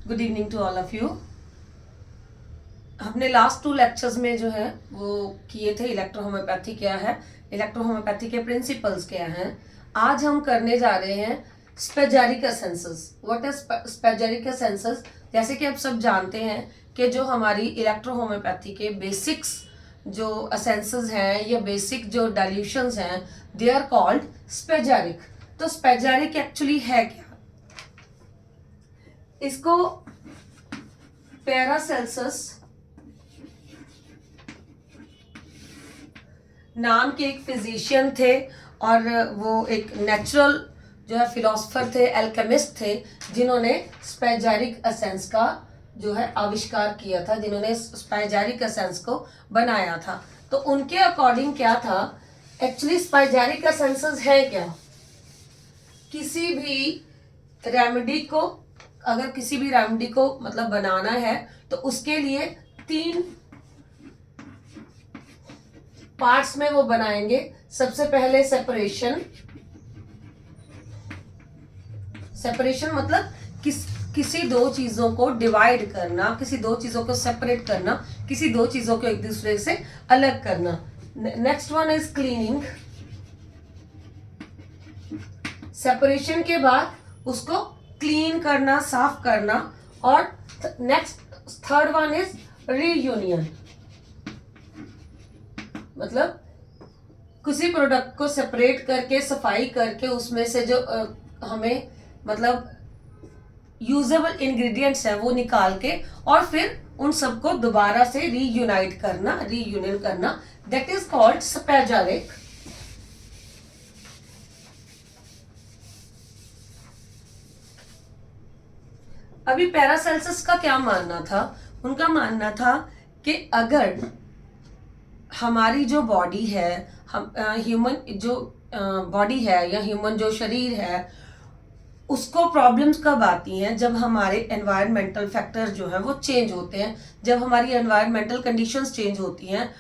Good evening to all of you. हमने last 2 lectures में जो है वो किए थे इलेक्ट्रोहोम्योपैथी क्या है, इलेक्ट्रोहोम्योपैथी के प्रिंसिपल्स क्या हैं। आज हम करने जा रहे हैं spagyric essences. What is spagyric essences? जैसे कि आप सब जानते हैं कि जो हमारी इलेक्ट्रोहोम्योपैथी के बेसिक्स जो सेंसस हैं या बेसिक जो डाइल्यूशंस हैं, दे आर कॉल्ड स्पेजारिक। तो स्पेजारिक एक्चुअली है क्या? इसको पैरासेल्सस नाम के एक फिजिशियन थे और वो एक नेचुरल जो है फिलोसफर थे, एल्केमिस्ट थे, जिन्होंने स्पेजारिक एसेंस का जो है आविष्कार किया था, जिन्होंने स्पेजारिक एसेंस को बनाया था। तो उनके अकॉर्डिंग क्या था एक्चुअली स्पेजारिक एसेंसेस है क्या? किसी भी रेमेडी को, अगर किसी भी रेमेडी को मतलब बनाना है तो उसके लिए 3 पार्ट्स में वो बनाएंगे। सबसे पहले सेपरेशन मतलब किसी 2 चीजों को डिवाइड करना, किसी 2 चीजों को सेपरेट करना, किसी 2 चीजों को एक दूसरे से अलग करना। Next one is cleaning. Separation के बाद उसको क्लीन करना, साफ करना। और next third one is reunion, मतलब किसी प्रोडक्ट को सेपरेट करके, सफाई करके, उसमें से जो हमें मतलब यूजेबल इंग्रेडिएंट्स हैं वो निकाल के और फिर उन सबको दोबारा से रीयूनाइट करना, रीयूनियन करना, दैट इज कॉल्ड स्पेजारिक। अभी पैरासेल्सस का क्या मानना था? उनका मानना था कि अगर हमारी जो बॉडी है, हम ह्यूमन जो बॉडी है या ह्यूमन जो शरीर है, उसको प्रॉब्लम्स कब आती हैं? जब हमारे एनवायरमेंटल फैक्टर्स जो है वो चेंज होते हैं, जब हमारी एनवायरमेंटल कंडीशंस चेंज होती हैं।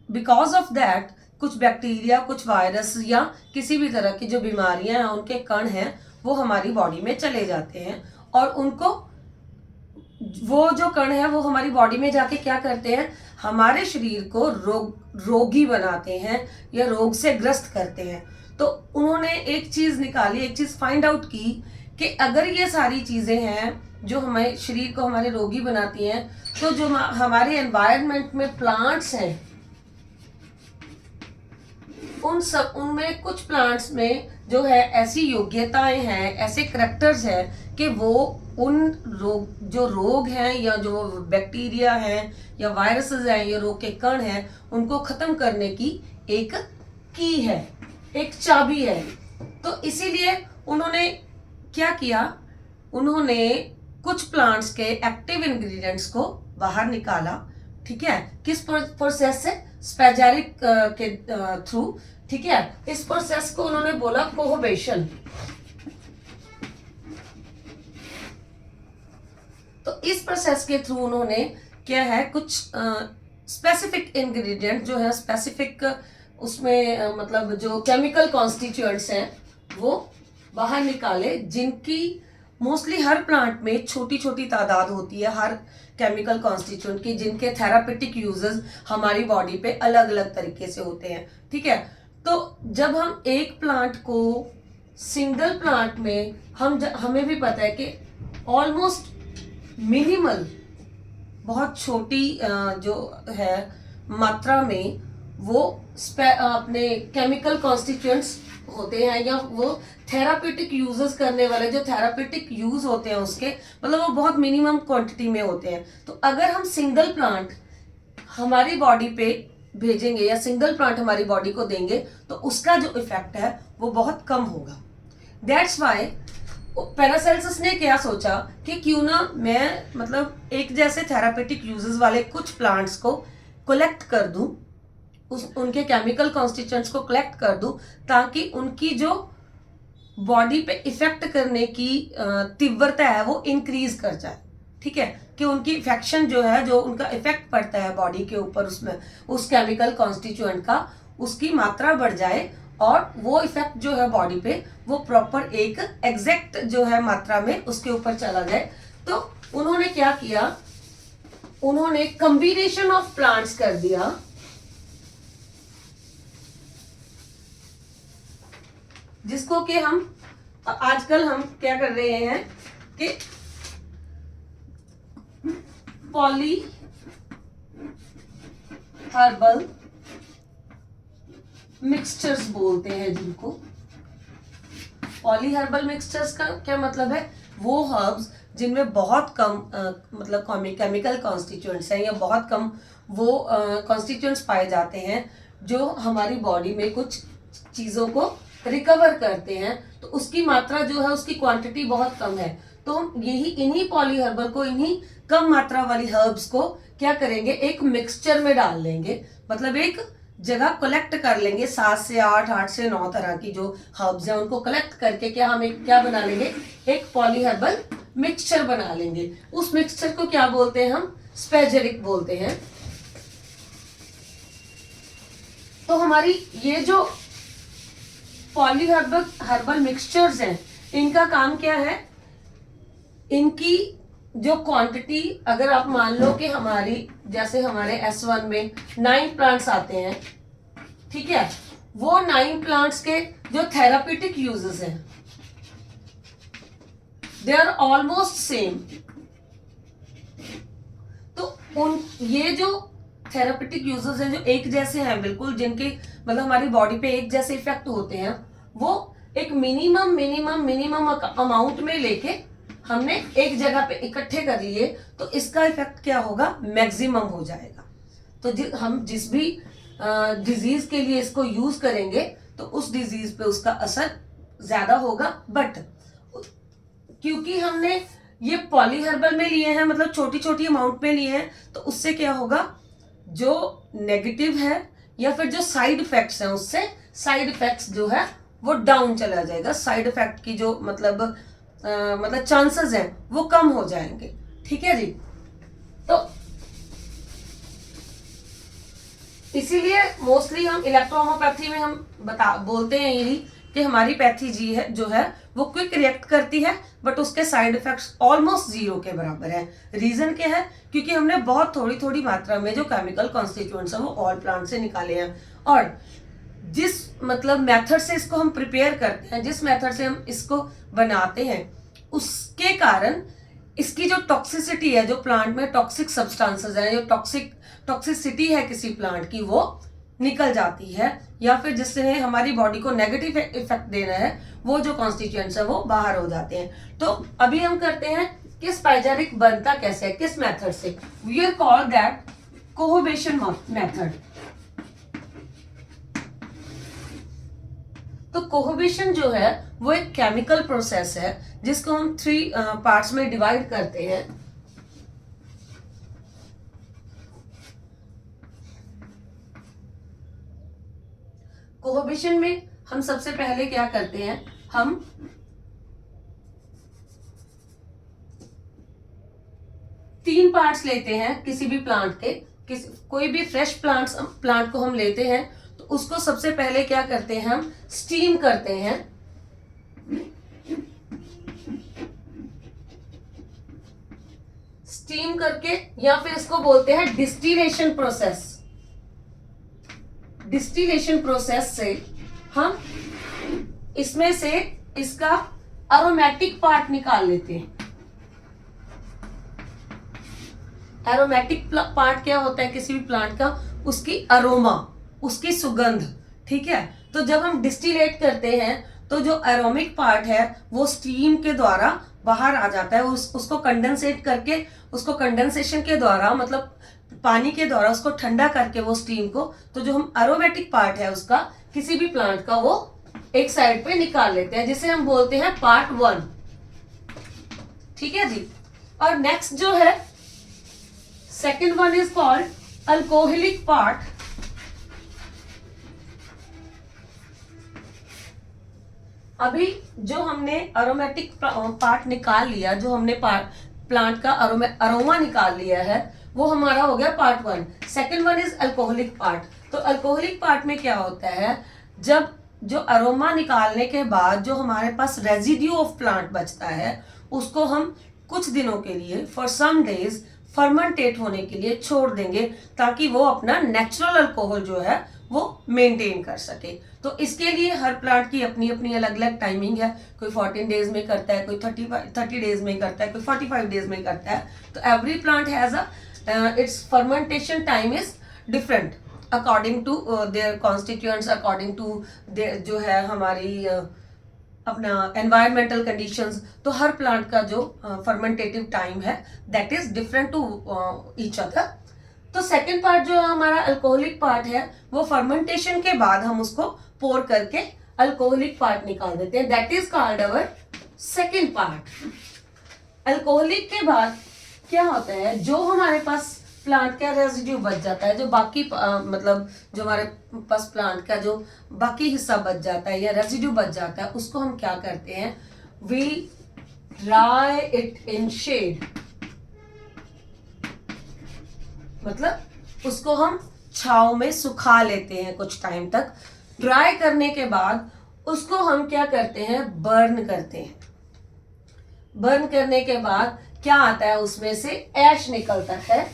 बिकॉज ऑफ दैट कुछ बैक्टीरिया, कुछ वायरस या किसी भी तरह की जो बीमारियां हैं, उनके कण हैं, वो हमारी बॉडी में चले जाते हैं और उनको, वो जो कण है वो हमारी बॉडी में जाके क्या करते हैं? हमारे शरीर को रोगी बनाते हैं या रोग से ग्रस्त करते हैं। तो उन्होंने एक चीज निकाली, एक चीज फाइंड आउट की कि अगर ये सारी चीजें हैं जो हमारे शरीर को हमारे रोगी बनाती हैं, तो जो हमारे एनवायरनमेंट में प्लांट्स हैं, उनमें कुछ प्लांट्स में जो है ऐसी योग्यताएं हैं, ऐसे करैक्टर्स हैं कि वो उन रोग हैं या जो बैक्टीरिया हैं या वायरसेस हैं या रोग के कण हैं, उनको खत्म करने की एक की है, एक चाबी है। तो इसीलिए उन्होंने क्या किया? उन्होंने कुछ प्लांट्स के एक्टिव इंग्रेडिएंट्स को बाहर निकाला। ठीक है, किस प्रोसेस से? स्पेजारिक के थ्रू। ठीक है, इस प्रोसेस को उन्होंने बोला कोहोबेशन। तो इस प्रोसेस के थ्रू उन्होंने क्या है, कुछ स्पेसिफिक इंग्रेडिएंट जो है, स्पेसिफिक उसमें मतलब जो केमिकल कॉन्स्टिट्यूएंट्स हैं वो बाहर निकाले, जिनकी मोस्टली हर प्लांट में छोटी छोटी तादाद होती है, हर केमिकल कॉन्स्टिट्यूएंट की, जिनके थेरापेटिक यूजेस हमारी बॉडी पे अलग अलग तरीके से होते हैं। ठीक है, तो जब हम एक प्लांट को सिंगल प्लांट में, हमें भी पता है कि ऑलमोस्ट मिनिमल, बहुत छोटी जो है मात्रा में वो अपने केमिकल कॉन्स्टिट्यूएंट्स होते हैं, या वो थेरापेटिक यूजेस करने वाले जो थेरापेटिक यूज होते हैं उसके, मतलब वो बहुत मिनिमम क्वांटिटी में होते हैं। तो अगर हम सिंगल प्लांट हमारी बॉडी पे भेजेंगे या सिंगल प्लांट हमारी बॉडी को देंगे, तो उसका जो इफेक्ट है वो बहुत कम होगा। दैट्स वाई पैरासेल्सस ने क्या सोचा कि क्यों ना मैं मतलब एक जैसे थेरापेटिक यूजेस वाले कुछ प्लांट्स को कलेक्ट कर दूं, उनके केमिकल कॉन्स्टिट्यूएंट्स को कलेक्ट कर दूं, ताकि उनकी जो बॉडी पे इफेक्ट करने की तीव्रता है वो इंक्रीज कर जाए। ठीक है, कि उनकी इफेक्शन जो है, जो उनका इफेक्ट पड़ता है बॉडी के ऊपर, उसमें उस केमिकल कॉन्स्टिट्यूएंट का, उसकी मात्रा बढ़ जाए और वो इफेक्ट जो है बॉडी पे वो प्रॉपर एक एग्जैक्ट जो है मात्रा में उसके ऊपर चला जाए। तो उन्होंने क्या किया, उन्होंने कॉम्बिनेशन ऑफ प्लांट्स कर दिया, जिसको कि हम आजकल हम क्या कर रहे हैं कि पॉली हर्बल मिक्सचर्स बोलते हैं, जिनको पॉली हर्बल मिक्सचर्स का क्या मतलब है, वो हर्ब्स जिनमें बहुत कम मतलब केमिकल कॉन्स्टिट्यूएंट्स हैं या बहुत कम वो कॉन्स्टिट्यूएंट्स पाए जाते हैं जो हमारी बॉडी में कुछ चीज़ों को रिकवर करते हैं, तो उसकी मात्रा जो है उसकी क्वांटिटी बहुत कम है। तो हम यही इन्हीं पॉली हर्बल को, इन्हीं कम मात्रा वाली हर्ब्स को क्या करेंगे, एक मिक्सचर में डाल लेंगे, मतलब एक जगह कलेक्ट कर लेंगे 7 से 8, 8 से 9 तरह की जो हर्ब्स हैं उनको कलेक्ट करके क्या हम एक क्या बना लेंगे, एक पॉली हर्बल मिक्सचर बना लेंगे। उस मिक्सचर को क्या बोलते हैं, हम स्पेजेरिक बोलते हैं। तो हमारी ये जो पॉली हर्बल मिक्सचर्स हैं, इनका काम क्या है, इनकी जो क्वांटिटी, अगर आप मान लो कि हमारी जैसे हमारे S1 में 9 प्लांट्स आते हैं, ठीक है, वो 9 प्लांट्स के जो थेराप्यूटिक यूजेस हैं दे आर ऑलमोस्ट सेम। तो उन ये जो थेराप्यूटिक यूजेस हैं जो एक जैसे हैं बिल्कुल, जिनके मतलब हमारी बॉडी पे एक जैसे इफेक्ट होते हैं, वो एक मिनिमम अमाउंट में लेके हमने एक जगह पे इकट्ठे कर लिए, तो इसका इफेक्ट क्या होगा, मैक्सिमम हो जाएगा। तो हम जिस भी डिजीज के लिए इसको यूज करेंगे तो उस डिजीज पे उसका असर ज्यादा होगा। बट क्योंकि हमने ये पॉली हर्बल में लिए हैं, मतलब छोटी छोटी अमाउंट में लिए हैं, तो उससे क्या होगा, जो नेगेटिव है या फिर जो साइड इफेक्ट्स हैं, उससे साइड इफेक्ट्स जो है वो डाउन चला जाएगा। साइड इफेक्ट की जो मतलब चांसेस हैं वो कम हो जाएंगे। ठीक है जी। तो इसीलिए मोस्टली हम इलेक्ट्रोहोमोपैथी में हम बोलते हैं यही कि हमारी पैथी जी है जो है वो क्विक रिएक्ट करती है, बट उसके साइड इफेक्ट्स ऑलमोस्ट जीरो के बराबर है। रीजन क्या है, क्योंकि हमने बहुत थोड़ी थोड़ी मात्रा में जो केमिकल कॉन्स्टिट्यूएंट्स हैं वो ऑल प्लांट से निकाले हैं, और जिस मतलब मेथड से इसको हम प्रिपेयर करते हैं, जिस मेथड से हम इसको बनाते हैं, उसके कारण इसकी जो टॉक्सिसिटी है, जो प्लांट में टॉक्सिक सब्सटेंसेस हैं, जो टॉक्सिसिटी है किसी प्लांट की, वो निकल जाती है, या फिर जिससे हमारी बॉडी को नेगेटिव इफेक्ट देना है वो जो कॉन्स्टिट्यूएंट्स है वो बाहर हो जाते हैं। तो अभी हम करते हैं कि स्पाइजेरिक बनता कैसे है, किस मेथड से। We are call that cohobation method. तो कोहोबेशन जो है वो एक केमिकल प्रोसेस है जिसको हम 3 पार्ट्स में डिवाइड करते हैं। कोहोबेशन में हम सबसे पहले क्या करते हैं, हम तीन पार्ट्स लेते हैं किसी भी प्लांट के, कोई भी फ्रेश प्लांट को हम लेते हैं, तो उसको सबसे पहले क्या करते हैं, हम स्टीम करते हैं। स्टीम करके, या फिर इसको बोलते हैं डिस्टिलेशन प्रोसेस। डिस्टिलेशन प्रोसेस से हम इसमें से इसका एरोमेटिक पार्ट निकाल लेते हैं। एरोमेटिक पार्ट क्या होता है किसी भी प्लांट का, उसकी अरोमा, उसकी सुगंध। ठीक है, तो जब हम डिस्टिलेट करते हैं तो जो एरोमिक पार्ट है वो स्टीम के द्वारा बाहर आ जाता है, उसको कंडेंसेट करके, उसको कंडेंसेशन के द्वारा मतलब पानी के द्वारा उसको ठंडा करके वो स्टीम को, तो जो हम एरोमेटिक पार्ट है उसका किसी भी प्लांट का, वो एक साइड पे निकाल लेते हैं, जिसे हम बोलते हैं पार्ट 1। ठीक है जी। और नेक्स्ट जो है second one is called alcoholic part. अभी जो हमने एरोमेटिक पार्ट निकाल लिया, जो हमने प्लांट का अरोमा निकाल लिया है, वो हमारा हो गया part 1। Second one is alcoholic part. तो अल्कोहलिक पार्ट में क्या होता है, जब जो अरोमा निकालने के बाद जो हमारे पास रेजिड्यू ऑफ प्लांट बचता है उसको हम कुछ दिनों के लिए फॉर सम डेज फर्मेंटेट होने के लिए छोड़ देंगे ताकि वो अपना नेचुरल अल्कोहल जो है वो मेंटेन कर सके। तो इसके लिए हर प्लांट की अपनी अपनी अलग अलग टाइमिंग है। कोई 14 डेज में करता है, कोई 30 डेज में करता है, कोई 45 डेज में करता है। तो every plant has its fermentation time is different according to their constituents, according to जो है हमारी अपना एनवायरमेंटल कंडीशंस। तो हर प्लांट का जो फर्मेंटेटिव टाइम है that is different to each other. तो सेकेंड पार्ट जो हमारा अल्कोहलिक पार्ट है वो फर्मेंटेशन के बाद हम उसको पोर करके अल्कोहलिक पार्ट निकाल देते हैं, that is called our second part. Alcoholic K बाद क्या होता है, जो हमारे पास प्लांट का रेजिड्यू बच जाता है, जो बाकी मतलब जो हमारे पास प्लांट का जो बाकी हिस्सा बच जाता है या रेजिड्यू बच जाता है, उसको हम क्या करते हैं, we dry it in shade. मतलब उसको हम छांव में सुखा लेते हैं कुछ टाइम तक। ड्राई करने के बाद उसको हम क्या करते हैं, बर्न करते हैं। बर्न करने के बाद क्या आता है, उसमें से ऐश निकलता है।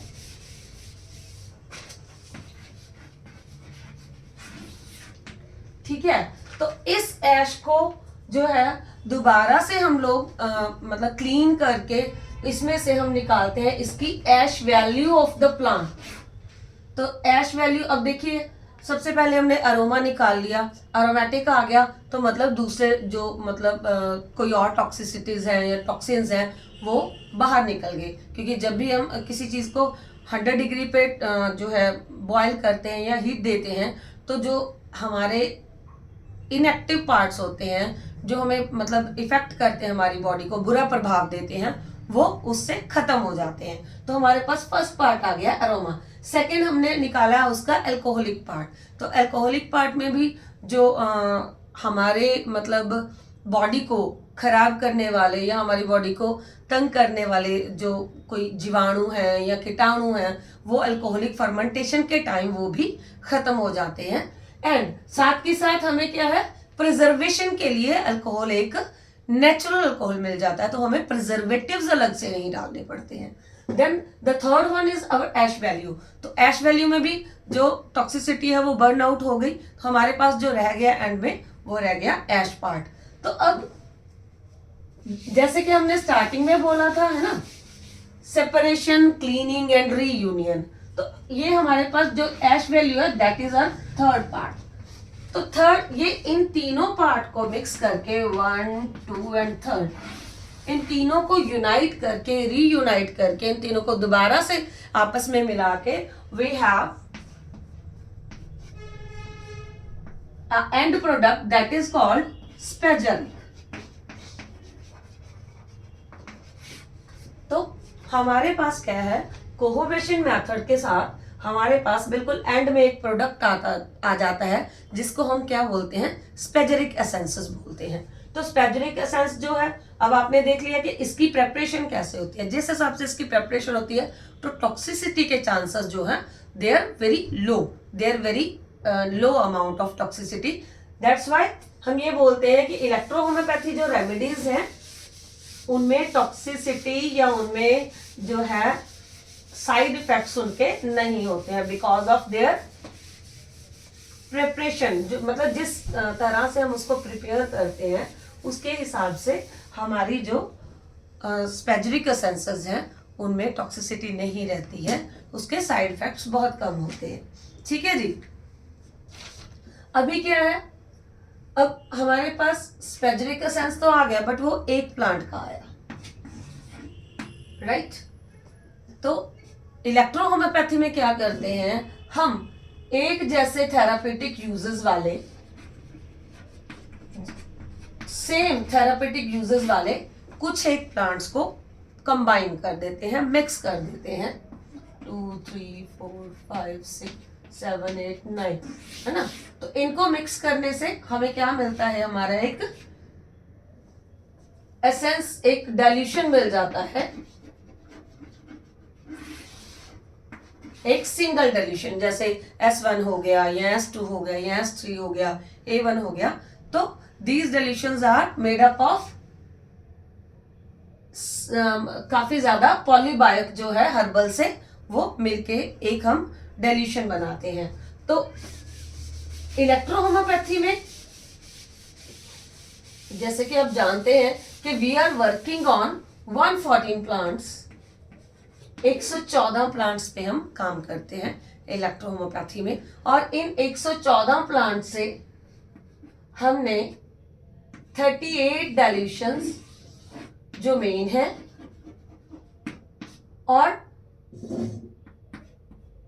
ठीक है, तो इस ऐश को जो है दोबारा से हम लोग मतलब क्लीन करके इसमें से हम निकालते हैं इसकी ऐश वैल्यू ऑफ द प्लांट। तो ऐश वैल्यू, अब देखिए सबसे पहले हमने अरोमा निकाल लिया, अरोमेटिक आ गया, तो मतलब दूसरे जो मतलब कोई और टॉक्सिसिटीज हैं या टॉक्सिन्स हैं वो बाहर निकल गए। क्योंकि जब भी हम किसी चीज को 100 डिग्री पे जो है बॉयल करते हैं या हीट देते हैं, तो जो हमारे इनएक्टिव पार्ट्स होते हैं जो हमें मतलब इफेक्ट करते हैं, हमारी बॉडी को बुरा प्रभाव देते हैं, वो उससे खत्म हो जाते हैं। तो हमारे पास फर्स्ट पार्ट आ गया अरोमा। सेकंड हमने निकाला उसका अल्कोहलिक पार्ट। तो अल्कोहलिक पार्ट में भी जो हमारे मतलब बॉडी को खराब करने वाले या हमारी बॉडी को तंग करने वाले जो कोई जीवाणु हैं या कीटाणु हैं, वो अल्कोहलिक फर्मेंटेशन के टाइम वो भी खत्म हो जाते हैं। एंड साथ के साथ हमें क्या है, प्रिजर्वेशन के लिए अल्कोहल एक नेचुरल अल्कोहल मिल जाता है, तो हमें प्रिजर्वेटिव्स अलग से नहीं डालने पड़ते हैं। Then the third one is our ash value. तो ऐश वैल्यू में भी जो टॉक्सिसिटी है वो बर्न आउट हो गई, तो हमारे पास जो रह गया एंड में वो रह गया ऐश पार्ट। तो अब जैसे कि हमने स्टार्टिंग में बोला था, है ना, सेपरेशन, क्लीनिंग एंड रीयूनियन। तो ये हमारे पास जो ऐश वैल्यू है that is our third part. तो थर्ड, ये इन तीनों पार्ट को मिक्स करके 1, 2 एंड थर्ड, इन तीनों को यूनाइट करके, रीयूनाइट करके, इन तीनों को दोबारा से आपस में मिला के we have end product that is called spagyric. तो हमारे पास क्या है, कोहोवेशन मेथड के साथ हमारे पास बिल्कुल एंड में एक प्रोडक्ट आ जाता है जिसको हम क्या बोलते हैं, स्पेजेरिक एसेंसेस बोलते हैं। तो स्पेजेरिक एसेंस जो है, अब आपने देख लिया कि इसकी प्रेपरेशन कैसे होती है। जिस हिसाब से इसकी प्रेपरेशन होती है तो टॉक्सिसिटी के चांसेस जो है they are very low, they are very low amount of toxicity. That's why हम ये बोलते हैं कि इलेक्ट्रोहोम्योपैथी जो रेमेडीज हैं उनमें टॉक्सिसिटी या उनमें जो है साइड इफेक्ट्स उनके नहीं होते हैं, बिकॉज ऑफ देयर प्रिपरेशन। जो मतलब जिस तरह से हम उसको प्रिपेयर करते हैं उसके हिसाब से हमारी जो स्पेजेरिक एसेंसेस हैं उनमें टॉक्सिसिटी नहीं रहती है, उसके साइड इफेक्ट्स बहुत कम होते हैं। ठीक है जी। अभी क्या है, अब हमारे पास स्पेजेरिक एसेंस तो आ गया बट वो एक प्लांट का आया, राइट। तो इलेक्ट्रोहोम्योपैथी में क्या करते हैं, हम एक जैसे थेरापेटिक यूजेस वाले, सेम थेरापेटिक यूजेस वाले कुछ एक प्लांट्स को कंबाइन कर देते हैं, मिक्स कर देते हैं। 2, 3, 4, 5, 6, 7, 8, 9, है ना। तो इनको मिक्स करने से हमें क्या मिलता है, हमारा एक एसेंस, एक डाइल्यूशन मिल जाता है, एक सिंगल डाइल्यूशन। जैसे S1 हो गया या S2 हो गया या S3 हो गया, A1 हो गया। तो these dilutions are made up of काफी ज्यादा पॉलीबायक जो है हर्बल से वो मिलके एक हम डेल्यूशन बनाते हैं। तो इलेक्ट्रोहोम्योपैथी में जैसे कि आप जानते हैं कि we are working on 114 plants, 114 plants पे हम काम करते हैं इलेक्ट्रोहोम्योपैथी में। और इन 114 प्लांट से हमने 38 डाइल्यूशंस जो मेन है और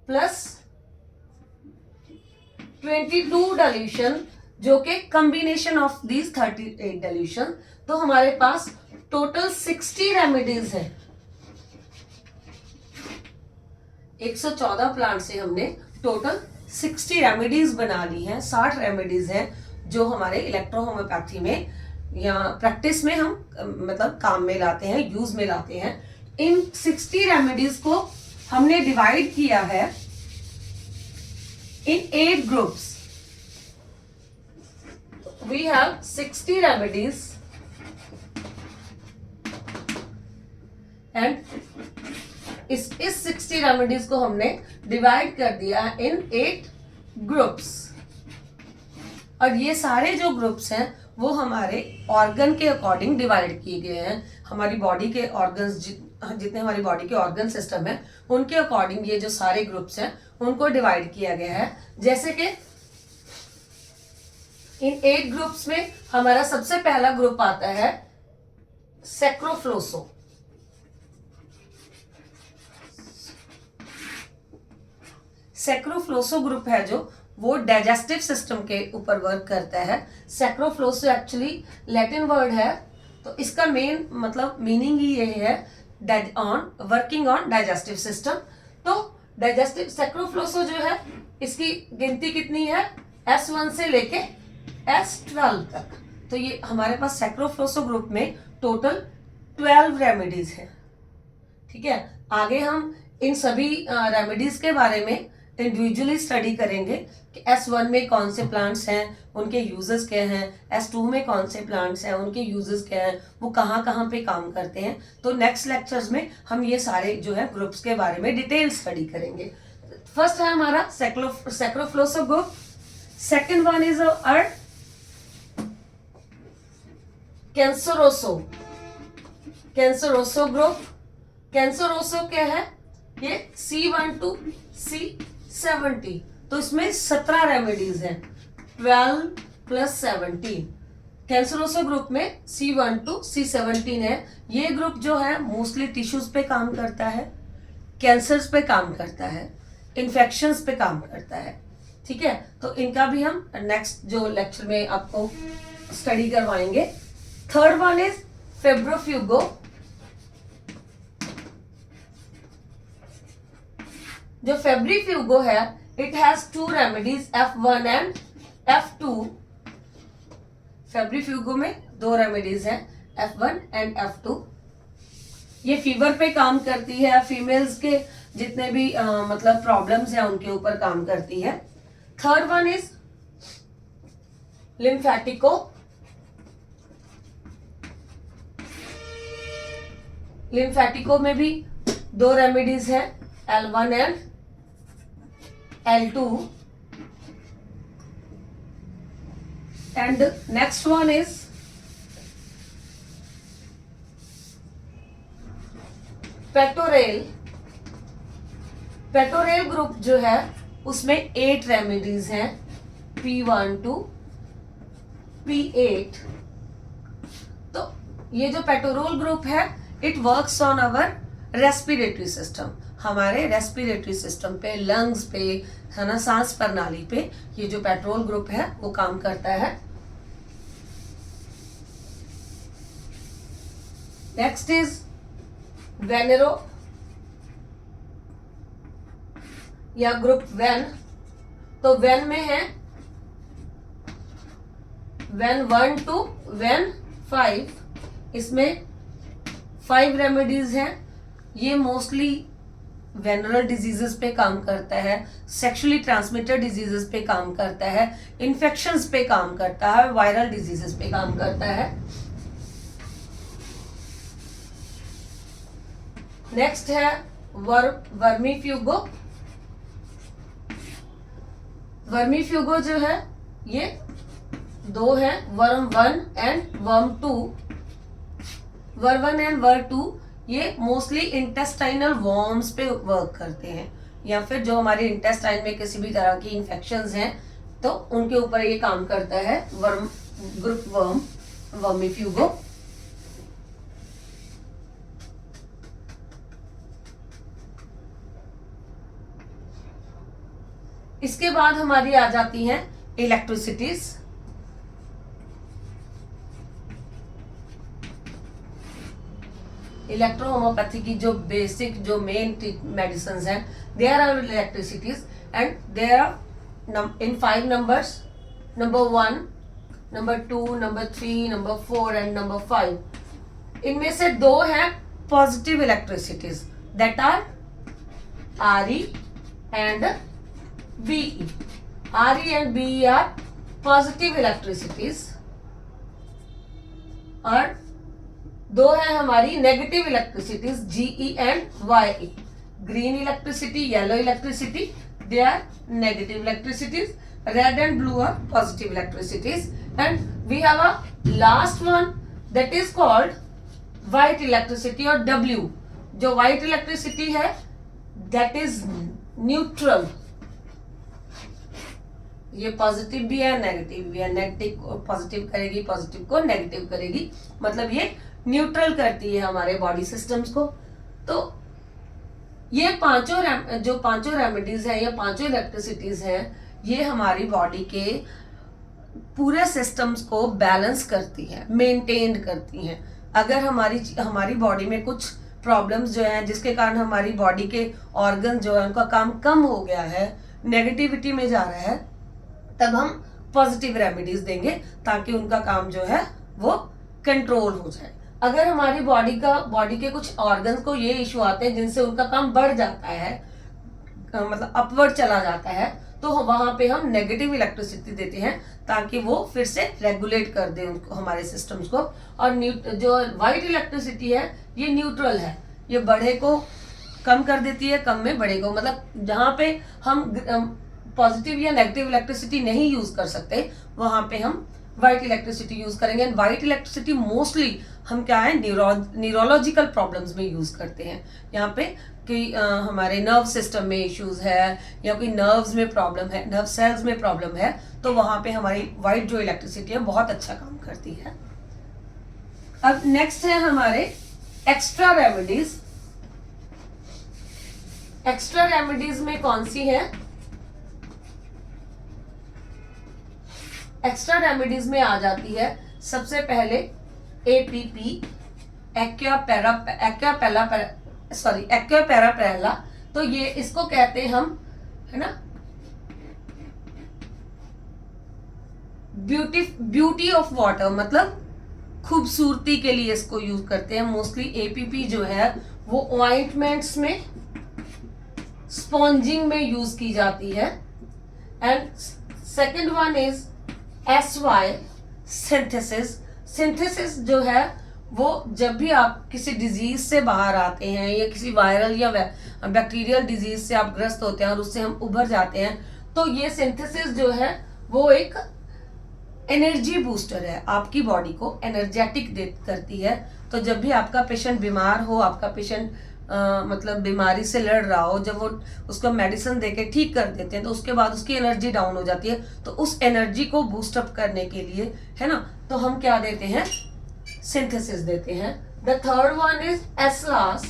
प्लस 22 डाइल्यूशन जो कि कॉम्बिनेशन ऑफ दीज 38 डाइल्यूशन। तो हमारे पास टोटल 60 रेमेडीज है। 114 प्लांट से हमने टोटल 60 रेमेडीज बना ली हैं। 60 रेमेडीज हैं जो हमारे इलेक्ट्रोहोम्योपैथी में या प्रैक्टिस में हम मतलब काम में लाते हैं, यूज में लाते हैं। इन 60 रेमेडीज को हमने डिवाइड किया है इन 8 groups. We have 60 remedies and इस 60 रेमेडीज को हमने डिवाइड कर दिया इन 8 ग्रुप्स। और ये सारे जो ग्रुप्स हैं वो हमारे ऑर्गन के अकॉर्डिंग डिवाइड किए गए हैं। हमारी बॉडी के ऑर्गन्स जितने हमारी बॉडी के ऑर्गन सिस्टम है उनके अकॉर्डिंग ये जो सारे ग्रुप्स हैं उनको डिवाइड किया गया है। जैसे कि इन 8 ग्रुप्स में हमारा सबसे पहला ग्रुप आता है सैक्रोफ्लोसो। सैक्रोफ्लोसो ग्रुप है जो वो डाइजेस्टिव सिस्टम के ऊपर वर्क करता है। सैक्रोफ्लोसो एक्चुअली लैटिन वर्ड है, तो इसका मेन मतलब मीनिंग ही ये है वर्किंग ऑन डाइजेस्टिव सिस्टम। तो डाइजेस्टिव सैक्रोफ्लोसो जो है इसकी गिनती कितनी है, S1 से लेके S12 तक। तो ये हमारे पास सैक्रोफ्लोसो ग्रुप में टोटल 12 रेमेडीज है। ठीक है, आगे हम इन सभी रेमेडीज के बारे में इंडिविजुअली स्टडी करेंगे कि S1 में कौन से प्लांट्स हैं, उनके यूजेस क्या हैं, S2 में कौन से प्लांट्स हैं, उनके यूजेस क्या हैं, वो कहाँ कहाँ पे काम करते हैं। तो नेक्स्ट लेक्चर्स में हम ये सारे जो है ग्रुप्स के बारे में डिटेल स्टडी करेंगे। फर्स्ट है हमारा scrofoloso group. Second one is earth canceroso. Canceroso group. Canceroso क्या है, ये C1 to C70। तो इसमें 17 रेमेडीज हैं, 12 + 17। कैंसरोसो ग्रुप में C1 to C17 है। ये ग्रुप जो है मोस्टली टिश्यूज पे काम करता है, कैंसर्स पे काम करता है, इन्फेक्शंस पे काम करता है। ठीक है, तो इनका भी हम नेक्स्ट जो लेक्चर में आपको स्टडी करवाएंगे। Third one is febrifugo. जो फेब्रिफ्यूगो है it has 2 remedies F1 and F2। Febrifugo में 2 रेमेडीज हैं F1 एंड F2। ये फीवर पे काम करती है, फीमेल्स के जितने भी मतलब प्रॉब्लम्स हैं उनके ऊपर काम करती है। Third one is lymphatico. Lymphatico में भी 2 रेमेडीज हैं L1 and L2। And next one is pettorale. Pettorale group जो है उसमें 8 रेमेडीज हैं P1 to P8। तो ये जो पेटोरोल ग्रुप है it works on our respiratory system. हमारे रेस्पिरेटरी सिस्टम पे, लंग्स पे, है ना, सांस प्रणाली पे ये जो पेट्रोल ग्रुप है वो काम करता है। नेक्स्ट इज वेनेरो या ग्रुप वेन। तो वेन में है वेन 1 to वेन 5। इसमें 5 रेमेडीज हैं। ये मोस्टली वेनरल डिजीजेस पे काम करता है, सेक्सुअली ट्रांसमिटेड डिजीजेस पे काम करता है, इन्फेक्शंस पे काम करता है, वायरल डिजीजेस पे काम करता है। नेक्स्ट है वर्मीफ्यूगो। वर्मीफ्यूगो जो है ये दो है, worm 1 and worm 2। Worm 1 and worm 2 ये मोस्टली इंटेस्टाइनल वॉर्म्स पे वर्क करते हैं, या फिर जो हमारे इंटेस्टाइन में किसी भी तरह की इंफेक्शंस हैं तो उनके ऊपर ये काम करता है वर्म ग्रुप वर्म वर्मीफ्यूगो। इसके बाद हमारी आ जाती हैं इलेक्ट्रिसिटीज। इलेक्ट्रोहोम्योपैथी की जो बेसिक जो मेन मेडिसिन हैं, there are electricities and there are in 5 numbers, number 1, number 2, number 3, number 4 and number 5। इनमें से दो हैं positive electricities, that are RE and BE। RE and BE are positive electricities, और दो है हमारी negative electricities, GE and YE। Green electricity, yellow electricity, they are negative electricities. Red and blue are positive electricities. And we have a last one that is called white electricity और W। जो white electricity है that is neutral. ये positive भी है, negative भी है। Negative को positive करेगी, पॉजिटिव को नेगेटिव करेगी, मतलब ये न्यूट्रल करती है हमारे बॉडी सिस्टम्स को। तो ये पांचों रेमेडीज हैं, ये पांचों इलेक्ट्रिसिटीज हैं, ये हमारी बॉडी के पूरे सिस्टम्स को बैलेंस करती है, मेंटेन करती हैं। अगर हमारी बॉडी में कुछ प्रॉब्लम्स जो हैं जिसके कारण हमारी बॉडी के ऑर्गन जो है उनका काम कम हो गया है, नेगेटिविटी में जा रहा है, तब हम पॉजिटिव रेमेडीज देंगे ताकि उनका काम जो है वो कंट्रोल हो जाए। अगर हमारी बॉडी के कुछ ऑर्गन्स को ये इश्यू आते हैं जिनसे उनका काम बढ़ जाता है, मतलब अपवर्ड चला जाता है, तो वहां पे हम नेगेटिव इलेक्ट्रिसिटी देते हैं ताकि वो फिर से रेगुलेट कर दे उनको, हमारे सिस्टम्स को। और जो व्हाइट इलेक्ट्रिसिटी है ये न्यूट्रल है, ये बढ़े को कम कर देती है, कम में बढ़े को, मतलब जहाँ पे हम पॉजिटिव या नेगेटिव इलेक्ट्रिसिटी नहीं यूज कर सकते वहां पे हम व्हाइट इलेक्ट्रिसिटी यूज करेंगे। एंड व्हाइट इलेक्ट्रिसिटी मोस्टली हम क्या है न्यूरोलॉजिकल प्रॉब्लम्स में यूज करते हैं। यहाँ पे कि हमारे नर्व सिस्टम में इश्यूज है या कोई नर्व्स में प्रॉब्लम है, नर्व सेल्स में प्रॉब्लम है, तो वहां पे हमारी व्हाइट जो इलेक्ट्रिसिटी है बहुत अच्छा काम करती है। अब नेक्स्ट है हमारे एक्स्ट्रा रेमेडीज। एक्स्ट्रा रेमेडीज में कौन सी है? एक्स्ट्रा रेमेडीज में आ जाती है सबसे पहले APP, एक्वापेरापेला। तो ये इसको कहते हैं हम, है ना, ब्यूटी ऑफ वाटर, मतलब खूबसूरती के लिए इसको यूज करते हैं। मोस्टली APP जो है वो ऑइंटमेंट्स में, स्पॉन्जिंग में यूज की जाती है। And second one is SY, synthesis जो है वो जब भी आप किसी डिजीज से बाहर आते हैं या किसी वायरल या बैक्टीरियल डिजीज से आप ग्रस्त होते हैं और उससे हम उभर जाते हैं, तो ये सिंथेसिस जो है वो एक एनर्जी बूस्टर है, आपकी बॉडी को एनर्जेटिक करती है। तो जब भी आपका पेशेंट बीमार हो, आपका पेशेंट मतलब बीमारी से लड़ रहा हो, जब वो उसको मेडिसिन देके ठीक कर देते हैं तो उसके बाद उसकी एनर्जी डाउन हो जाती है, तो उस एनर्जी को बूस्ट अप करने के लिए, है ना, तो हम क्या देते हैं? सिंथेसिस देते हैं। द थर्ड वन इज एस्लास।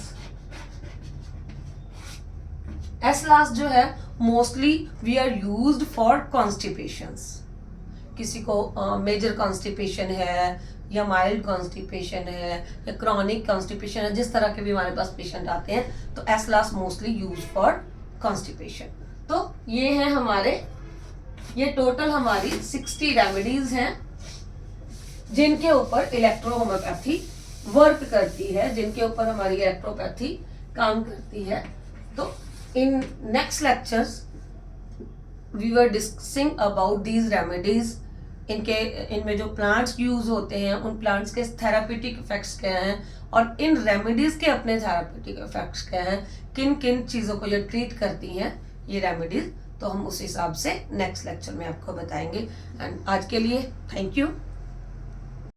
एस्लास जो है mostly we are used for constipations. किसी को मेजर कॉन्स्टिपेशन है या माइल्ड कॉन्स्टिपेशन है या क्रॉनिक कॉन्स्टिपेशन है, जिस तरह के भी हमारे पास पेशेंट आते हैं, तो एस्लास मोस्टली यूज फॉर कॉन्स्टिपेशन। तो ये है हमारे, ये टोटल हमारी 60 रेमेडीज हैं जिनके ऊपर इलेक्ट्रोहोम्योपैथी वर्क करती है, जिनके ऊपर हमारी इलेक्ट्रोपैथी काम करती है। तो in next lectures we were discussing about these remedies इनके इनमें जो प्लांट्स यूज होते हैं उन प्लांट्स के थेरापेटिक इफेक्ट्स क्या हैं, और इन रेमेडीज के अपने थेरापेटिक इफेक्ट्स क्या हैं, किन किन चीज़ों को ये ट्रीट करती हैं ये रेमेडीज, तो हम उस हिसाब से नेक्स्ट लेक्चर में आपको बताएंगे। एंड आज के लिए थैंक यू।